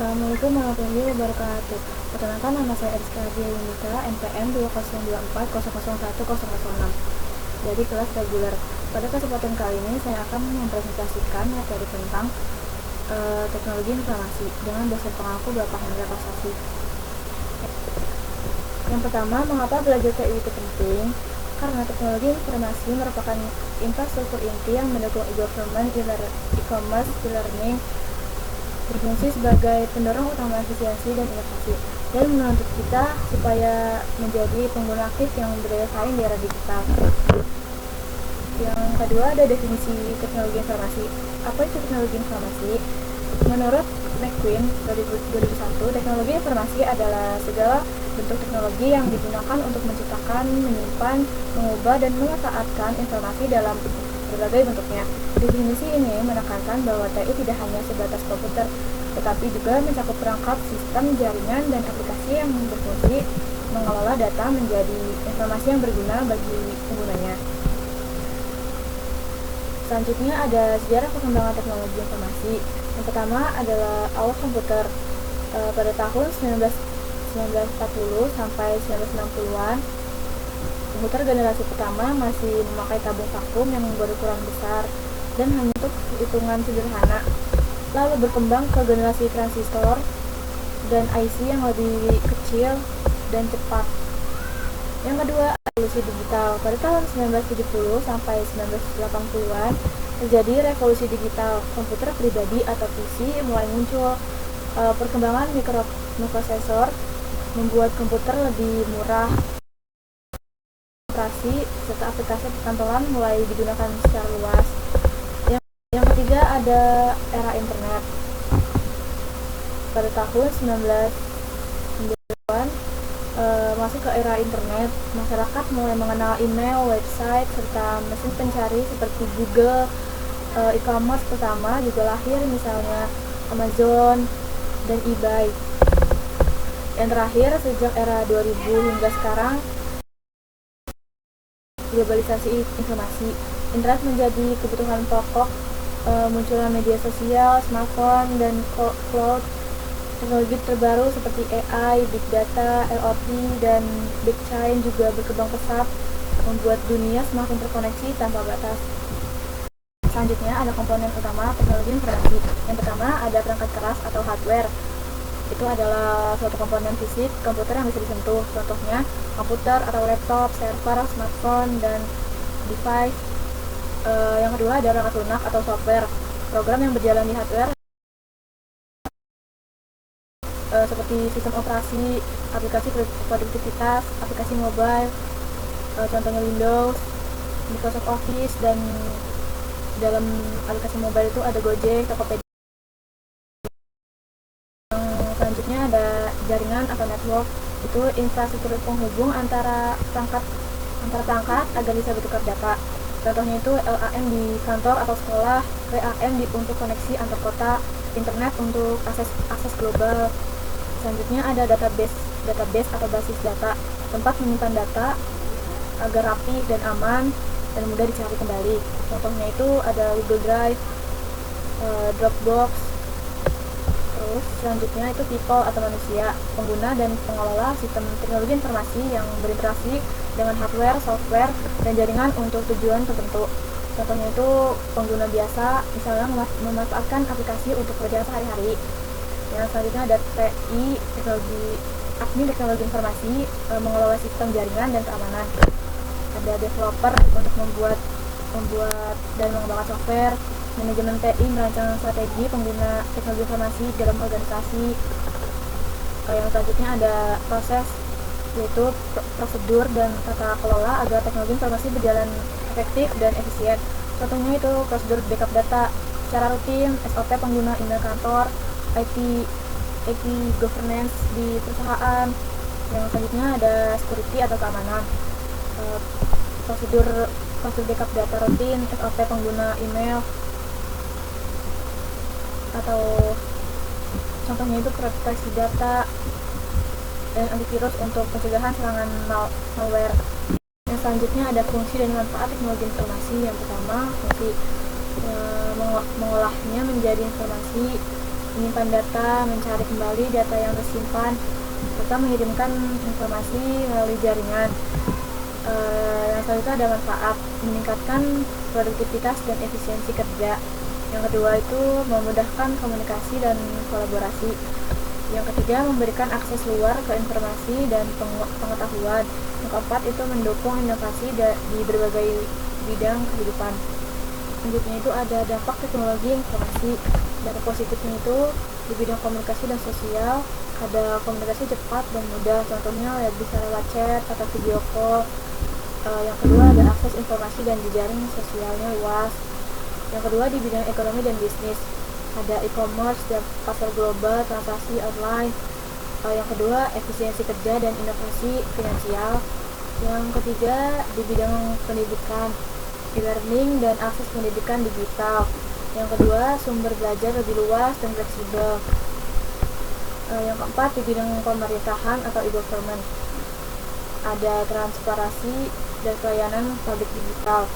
Assalamualaikum warahmatullahi wabarakatuh. Perkenalkan, nama saya Rizka Yunita, NPM 2024001006 dari kelas reguler. Pada kesempatan kali ini saya akan mempresentasikan materi tentang teknologi informasi dengan dosen pengaku Bapak Hendra Kosasi. Yang pertama, mengapa belajar TI itu penting? Karena teknologi informasi merupakan infrastruktur inti yang mendukung e-government, e-commerce, e-learning, berfungsi sebagai pendorong utama efisiensi dan inovasi, dan menuntut kita supaya menjadi pengguna aktif yang berdaya saing di era digital. Yang kedua, ada definisi teknologi informasi. Apa itu teknologi informasi? Menurut McQueen 2001, teknologi informasi adalah segala bentuk teknologi yang digunakan untuk menciptakan, menyimpan, mengubah, dan memanfaatkan informasi dalam berbagai bentuknya. Definisi ini menekankan bahwa TI tidak hanya sebatas komputer, tetapi juga mencakup perangkat, sistem, jaringan, dan aplikasi yang berfungsi mengelola data menjadi informasi yang berguna bagi penggunanya. Selanjutnya ada sejarah perkembangan teknologi informasi. Yang pertama adalah awal komputer. Pada tahun 1940 sampai 1960-an, komputer generasi pertama masih memakai tabung vakum yang berukuran besar dan hanya untuk hitungan sederhana. Lalu berkembang ke generasi transistor dan IC yang lebih kecil dan cepat. Yang kedua, revolusi digital. Pada tahun 1970 sampai 1980-an terjadi revolusi digital. Komputer pribadi atau PC mulai muncul. Perkembangan mikroprosesor membuat komputer lebih murah. Operasi serta aplikasi perkantoran mulai digunakan secara luas. Yang ketiga, ada era internet. Pada tahun 1990-an masuk ke era internet, masyarakat mulai mengenal email, website, serta mesin pencari seperti Google. E-commerce pertama juga lahir, misalnya Amazon dan eBay. Yang terakhir, sejak era 2000 hingga sekarang, globalisasi informasi. Internet menjadi kebutuhan pokok. Munculnya media sosial, smartphone, dan cloud. Teknologi terbaru seperti AI, Big Data, IoT, dan Blockchain juga berkembang pesat, membuat dunia semakin terkoneksi tanpa batas. Selanjutnya ada komponen utama teknologi informasi. Yang pertama ada perangkat keras atau hardware. Itu adalah suatu komponen fisik komputer yang bisa disentuh. Contohnya komputer atau laptop, server, smartphone, dan device. Yang kedua ada perangkat lunak atau software. Program yang berjalan di hardware seperti sistem operasi, aplikasi produktivitas, aplikasi mobile, contohnya Windows, Microsoft Office, dan dalam aplikasi mobile itu ada Gojek, Tokopedia. Yang selanjutnya ada jaringan atau network. Itu infrastruktur penghubung antara perangkat agar bisa bertukar data. Contohnya itu LAN di kantor atau sekolah, WAN untuk koneksi antar kota, internet untuk akses global. Selanjutnya ada database atau basis data, tempat menyimpan data agar rapi dan aman dan mudah dicari kembali. Contohnya itu ada Google Drive, Dropbox. Terus selanjutnya itu people atau manusia, pengguna dan pengelola sistem teknologi informasi yang berinteraksi dengan hardware, software, dan jaringan untuk tujuan tertentu. Contohnya itu pengguna biasa, misalnya memanfaatkan aplikasi untuk pekerjaan sehari-hari. Yang selanjutnya ada TI, admin teknologi informasi, mengelola sistem jaringan dan keamanan. Ada developer untuk membuat dan mengembangkan software. Manajemen TI merancang strategi pengguna teknologi informasi dalam organisasi. Yang selanjutnya ada proses, yaitu prosedur dan tata kelola agar teknologi informasi berjalan efektif dan efisien. Contohnya itu prosedur backup data secara rutin, SOP pengguna email kantor, IT governance di perusahaan. Yang selanjutnya ada security atau keamanan. Prosedur backup data rutin, SOP pengguna email, atau contohnya itu proteksi data dan antivirus untuk pencegahan serangan malware. Yang selanjutnya ada fungsi dan manfaat teknologi informasi. Yang pertama, fungsi mengolahnya menjadi informasi menyimpan data, mencari kembali data yang tersimpan, serta mengirimkan informasi melalui jaringan. Yang selanjutnya ada manfaat, meningkatkan produktivitas dan efisiensi kerja. Yang kedua itu memudahkan komunikasi dan kolaborasi. Yang ketiga memberikan akses luar ke informasi dan pengetahuan. Yang keempat itu mendukung inovasi di berbagai bidang kehidupan. Selanjutnya itu ada dampak teknologi informasi. Dampak positifnya itu di bidang komunikasi dan sosial, ada komunikasi cepat dan mudah, contohnya bisa lewat chat atau video call. Yang kedua ada akses informasi dan jejaring sosialnya luas. Yang kedua di bidang ekonomi dan bisnis, ada e-commerce dan pasar global, transaksi online. Yang kedua efisiensi kerja dan inovasi finansial. Yang ketiga di bidang pendidikan, e-learning dan akses pendidikan digital. Yang kedua sumber belajar lebih luas dan fleksibel. Yang keempat di bidang pemerintahan atau e-government, ada transparansi dan pelayanan publik digital,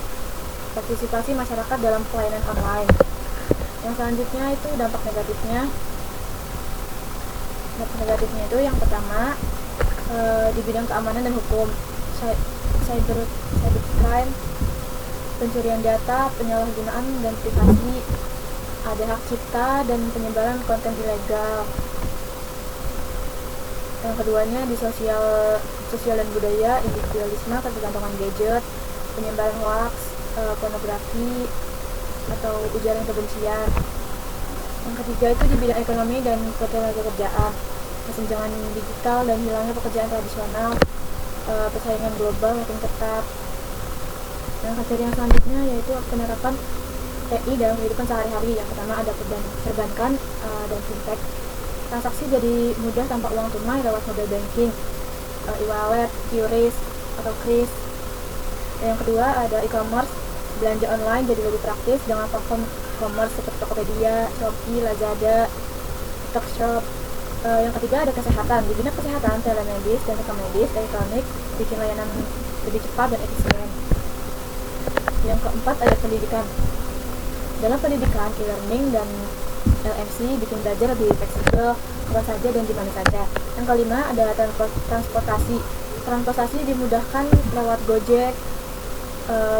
partisipasi masyarakat dalam pelayanan online. Yang selanjutnya itu dampak negatifnya. Dampak negatifnya itu yang pertama di bidang keamanan dan hukum, cybercrime, pencurian data, penyalahgunaan dan privasi, ada hak cipta dan penyebaran konten ilegal. Yang keduanya di sosial dan budaya, individualisme, ketergantungan gadget, penyebaran hoax, pornografi atau ujaran kebencian. Yang ketiga itu di bidang ekonomi dan ketenagakerjaan, kesenjangan digital dan hilangnya pekerjaan tradisional, persaingan global makin ketat. Yang materi yang selanjutnya yaitu penerapan TI dalam kehidupan sehari-hari. Yang pertama ada perbankan dan fintech. Transaksi jadi mudah tanpa uang tunai lewat mobile banking, e-wallet, QRIS atau KRIS. Yang kedua ada e-commerce, belanja online jadi lebih praktis dengan platform e-commerce seperti Tokopedia, Shopee, Lazada, Tokshop. Yang ketiga ada kesehatan. Di bidang kesehatan, telemedis dan rekamedis elektronik bikin layanan lebih cepat dan efisien. Yang keempat ada pendidikan. Dalam pendidikan, e-learning dan LMC bikin belajar lebih fleksibel, kapan saja dan di mana saja. Yang kelima ada transportasi. Transportasi dimudahkan lewat Gojek,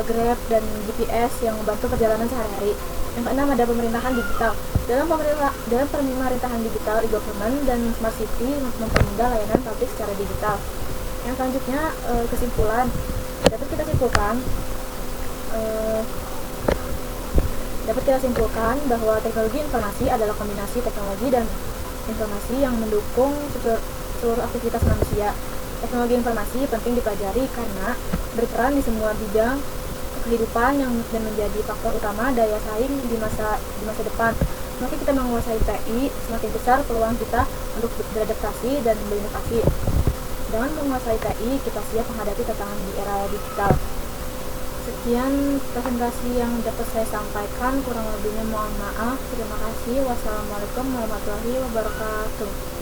Grab dan GPS yang membantu perjalanan sehari-hari. Yang keenam ada pemerintahan digital. Dalam pemerintahan digital, e-government dan smart city mempermudah layanan publik secara digital. Yang selanjutnya kesimpulan. Dapat kita simpulkan bahwa teknologi informasi adalah kombinasi teknologi dan informasi yang mendukung seluruh aktivitas manusia. Teknologi informasi penting dipelajari karena berperan di semua bidang kehidupan dan menjadi faktor utama daya saing di masa depan. Semakin kita menguasai TI, semakin besar peluang kita untuk beradaptasi dan berinovasi. Dengan menguasai TI, kita siap menghadapi tantangan di era digital. Sekian presentasi yang dapat saya sampaikan, kurang lebihnya mohon maaf. Terima kasih. Wassalamualaikum warahmatullahi wabarakatuh.